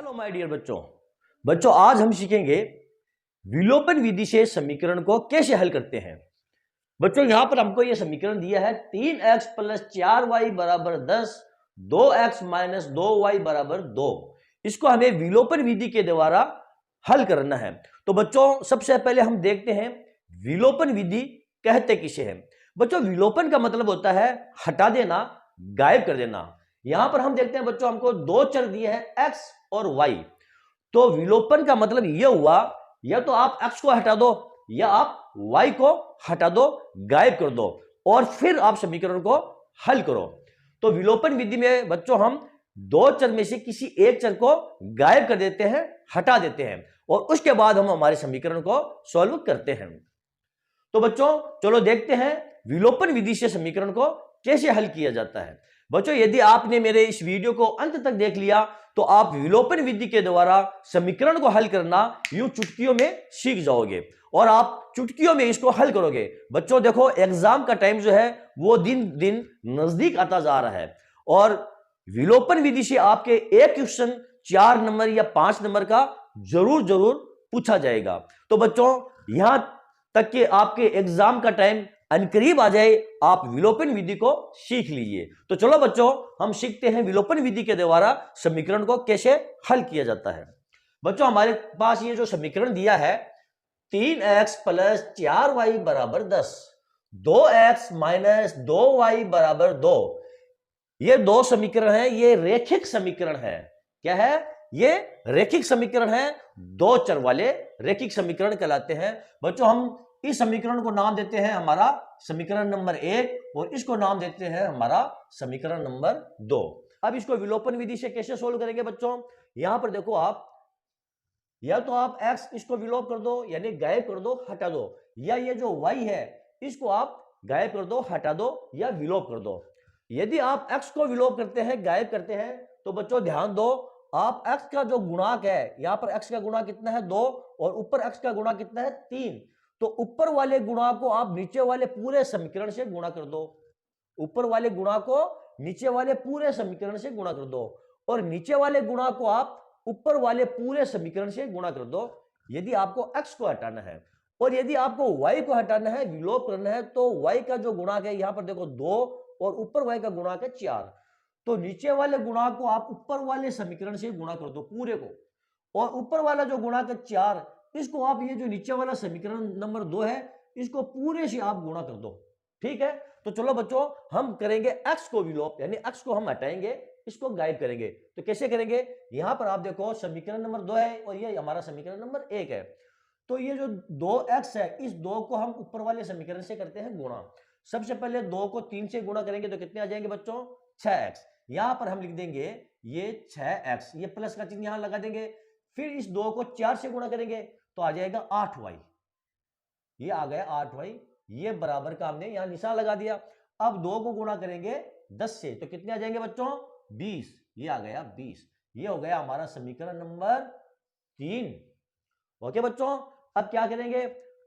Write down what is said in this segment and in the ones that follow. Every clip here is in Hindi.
हेलो माय डियर बच्चों। बच्चों आज हम सीखेंगे विलोपन विधि से समीकरण को कैसे हल करते हैं। बच्चों यहां पर हमको यह समीकरण दिया है 3x प्लस 4y बराबर 10, 2x माइनस 2y बराबर 2। इसको हमें विलोपन विधि के द्वारा हल करना है। तो बच्चों सबसे पहले हम देखते हैं विलोपन विधि कहते किसे हैं। बच्चों विलोपन का मतलब होता है हटा देना, गायब कर देना। यहां पर हम देखते हैं बच्चों हमको दो चर दिए हैं x और y। तो विलोपन का मतलब यह हुआ या तो आप x को हटा दो या आप y को हटा दो, गायब कर दो और फिर आप समीकरण को हल करो। तो विलोपन विधि में बच्चों हम दो चर में से किसी एक चर को गायब कर देते हैं, हटा देते हैं और उसके बाद हम हमारे समीकरण को सॉल्व करते हैं। तो बच्चों चलो देखते हैं विलोपन विधि से समीकरण को कैसे हल किया जाता है। बच्चों यदि आपने मेरे इस वीडियो को अंत तक देख लिया तो आप विलोपन विधि के द्वारा समीकरण को हल करना यूं चुटकियों में सीख जाओगे और आप चुटकियों में इसको हल करोगे। बच्चों देखो एग्जाम का टाइम जो है वो दिन दिन नजदीक आता जा रहा है और विलोपन विधि से आपके एक क्वेश्चन 4 नंबर या 5 नंबर का जरूर पूछा जाएगा। तो बच्चों यहां तक कि आपके एग्जाम का टाइम अनकरीब आ जाए आप विलोपन विधि को सीख लीजिए। तो चलो बच्चों हम सीखते हैं विलोपन विधि के द्वारा समीकरण को कैसे हल किया जाता है। बच्चों हमारे पास ये जो समीकरण दिया है 3x प्लस 4y बराबर 10, 2x माइनस 2y बराबर 2। ये दो समीकरण है, ये रेखिक समीकरण है। क्या है? ये रेखिक समीकरण है, दो चर वाले रेखिक समीकरण कहलाते हैं। बच्चों हम इस समीकरण को नाम देते हैं हमारा समीकरण नंबर 1 और इसको नाम देते हैं हमारा समीकरण नंबर 2। अब इसको विलोपन विधि से कैसे सोल्व करेंगे बच्चों? यहां पर देखो आप या तो आप x इसको विलोप कर दो यानी गायब कर दो, हटा दो, या ये जो y है इसको आप गायब कर दो, हटा दो या विलोप कर दो। यदि आप x को विलोप करते हैं, गायब करते हैं तो बच्चों ध्यान दो आप x का जो गुणांक है यहां पर x का गुणांक कितना है 2 और ऊपर x का गुणांक कितना है 3। तो ऊपर वाले गुणांक को आप नीचे वाले पूरे समीकरण से गुणा कर दो, ऊपर वाले गुणांक को नीचे वाले पूरे समीकरण से गुणा कर दो और नीचे वाले गुणांक को आप ऊपर वाले पूरे समीकरण से गुणा कर दो यदि आपको x को हटाना है। और यदि आपको y को हटाना है, विलोप करना है, तो y का जो गुणांक है यहां पर देखो 2 और ऊपर y का गुणांक है 4। तो नीचे वाले गुणांक को आप ऊपर वाले समीकरण से गुणा कर दो पूरे को, और ऊपर वाला जो गुणांक है 4 इसको आप ये जो नीचे वाला समीकरण नंबर 2 है इसको पूरे से आप गुणा कर दो। ठीक है, तो चलो बच्चों हम करेंगे x को विलोप यानी x को हम हटाएंगे, इसको गायब करेंगे। तो कैसे करेंगे? यहां पर आप देखो समीकरण नंबर 2 है और ये हमारा समीकरण नंबर 1 है। तो ये जो 2x है इस 2 को हम ऊपर वाले समीकरण से करते हैं गुणा। सबसे पहले 2 को 3 से गुणा करेंगे तो कितने आ जाएंगे बच्चों? 6x। यहां पर हम लिख देंगे ये 6x, ये प्लस का चिन्ह यहां लगा देंगे। फिर इस 2 को 4 से गुणा करेंगे तो आ जाएगा 8y, ये आ गया 8y। ये बराबर का हमने यहां निशान लगा दिया। अब 2 को गुणा करेंगे 10 से तो कितने आ जाएंगे बच्चों? 20, ये आ गया 20। ये हो गया हमारा समीकरण नंबर 3। ओके बच्चों, अब क्या करेंगे?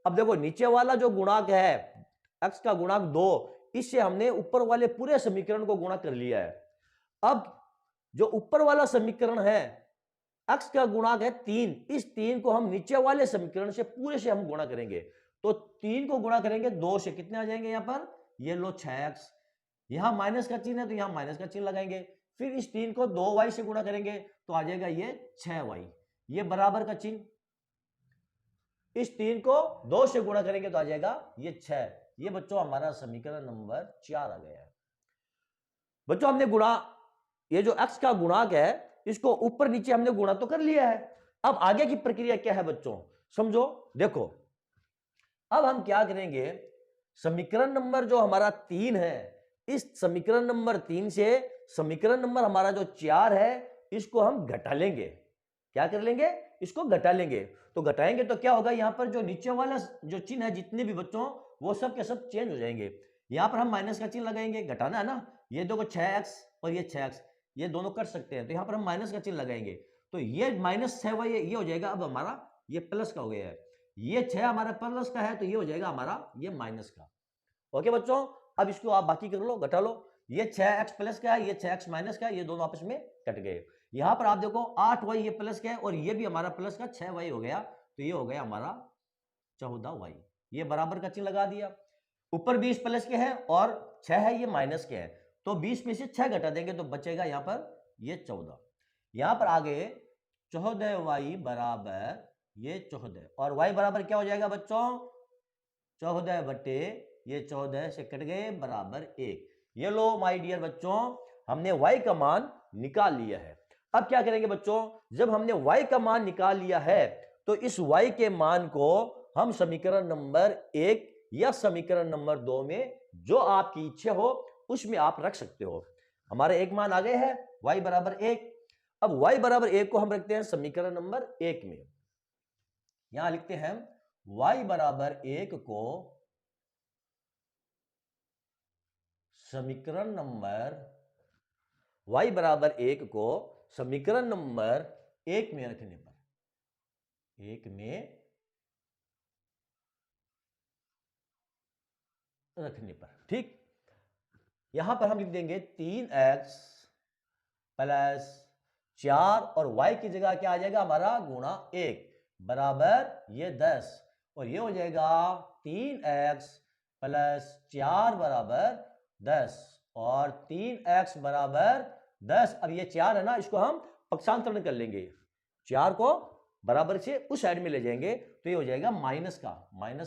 अब देखो नीचे वाला जो गुणांक है x का गुणांक 2, इससे हमने ऊपर वाले पूरे समीकरण को गुणा कर लिया है। अब जो ऊपर वाला समीकरण है x का गुणांक है 3, इस 3 को हम नीचे वाले समीकरण से पूरे से हम गुणा करेंगे। तो 3 को गुणा करेंगे 2 से, कितने आ जाएंगे यहां पर? ये लो 6x, यहां माइनस का चिन्ह है तो यहां माइनस का चिन्ह लगाएंगे। फिर इस 3 को 2y से गुणा करेंगे तो आ जाएगा ये 6y, ये बराबर का चिन्ह। इस 3 को 2 से गुणा करेंगे तो आ जाएगा ये 6। ये बच्चों हमारा समीकरण नंबर 4 आ गया है। बच्चों हमने गुणा, ये जो x का गुणांक है इसको ऊपर नीचे हमने गुणा तो कर लिया है। अब आगे की प्रक्रिया क्या है बच्चों? समझो, देखो अब हम क्या करेंगे, समीकरण नंबर जो हमारा 3 है इस समीकरण नंबर 3 से समीकरण नंबर हमारा जो 4 है इसको हम घटा लेंगे। क्या कर लेंगे? इसको घटा लेंगे। तो घटाएंगे तो क्या होगा, यहां पर जो नीचे वाला जो चिन्ह है जितने भी बच्चों वो सब के सब चेंज हो जाएंगे। यहां पर हम माइनस का चिन्ह लगाएंगे, घटाना है ना। ये देखो 6x और ये 6x ये दोनों कट सकते हैं तो यहां पर हम माइनस का चिन्ह लगाएंगे तो ये -6y ये हो जाएगा। अब हमारा ये प्लस का हो गया है, ये 6 हमारा प्लस का है तो ये हो जाएगा हमारा ये माइनस का। ओके बच्चों, अब इसको आप बाकी कर लो, घटा लो। ये 6x प्लस का है, ये 6x माइनस का है, ये दोनों आपस में कट गए। यहां पर आप देखो 8y ये प्लस का है और ये भी हमारा प्लस का 6y हो गया, तो ये हो गया हमारा 14y। ये बराबर का चिन्ह लगा दिया। ऊपर 20 प्लस के है और 6 है ये माइनस के है, तो 20 में से 6 घटा देंगे तो बचेगा यहां पर ये 14। यहां पर आगे 14y बराबर ये 14 और y बराबर क्या हो जाएगा बच्चों, 14 बटे ये 14 से कट गए बराबर 1। ये लो माय डियर बच्चों, हमने y का मान निकाल लिया है। अब क्या करेंगे बच्चों, जब हमने y का मान निकाल लिया है तो इस y के मान को हम समीकरण नंबर 1 या समीकरण नंबर 2 में जो आपकी इच्छा हो उसमें आप रख सकते हो। हमारे एक मान आ गए हैं y बराबर 1। अब y बराबर 1 को हम रखते हैं समीकरण नंबर 1 में। यहां लिखते हैं y बराबर 1 को समीकरण नंबर y बराबर 1 को समीकरण नंबर 1 में रखने पर, 1 में रखने पर, ठीक। यहां पर हम लिख देंगे 3x प्लस 4 और y की जगह क्या आ जाएगा हमारा गुणा 1 बराबर ये 10 और ये हो जाएगा 3x प्लस 4 बराबर 10 और 3x बराबर 10। अब ये 4 है ना, इसको हम पक्षांतरण कर लेंगे, 4 को बराबर से उस साइड में ले जाएंगे तो ये हो जाएगा माइनस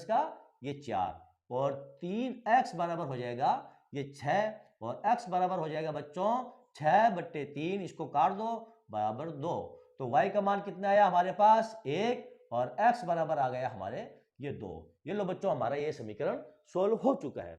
का ये 4 और 3x बराबर हो जाएगा ये 6 और x बराबर हो जाएगा बच्चों 6 बट्टे 3, इसको काट दो बराबर 2। तो y का मान कितना आया हमारे पास 1 और x बराबर आ गया हमारे ये 2। ये लो बच्चों हमारा ये समीकरण सोल्व हो चुका है।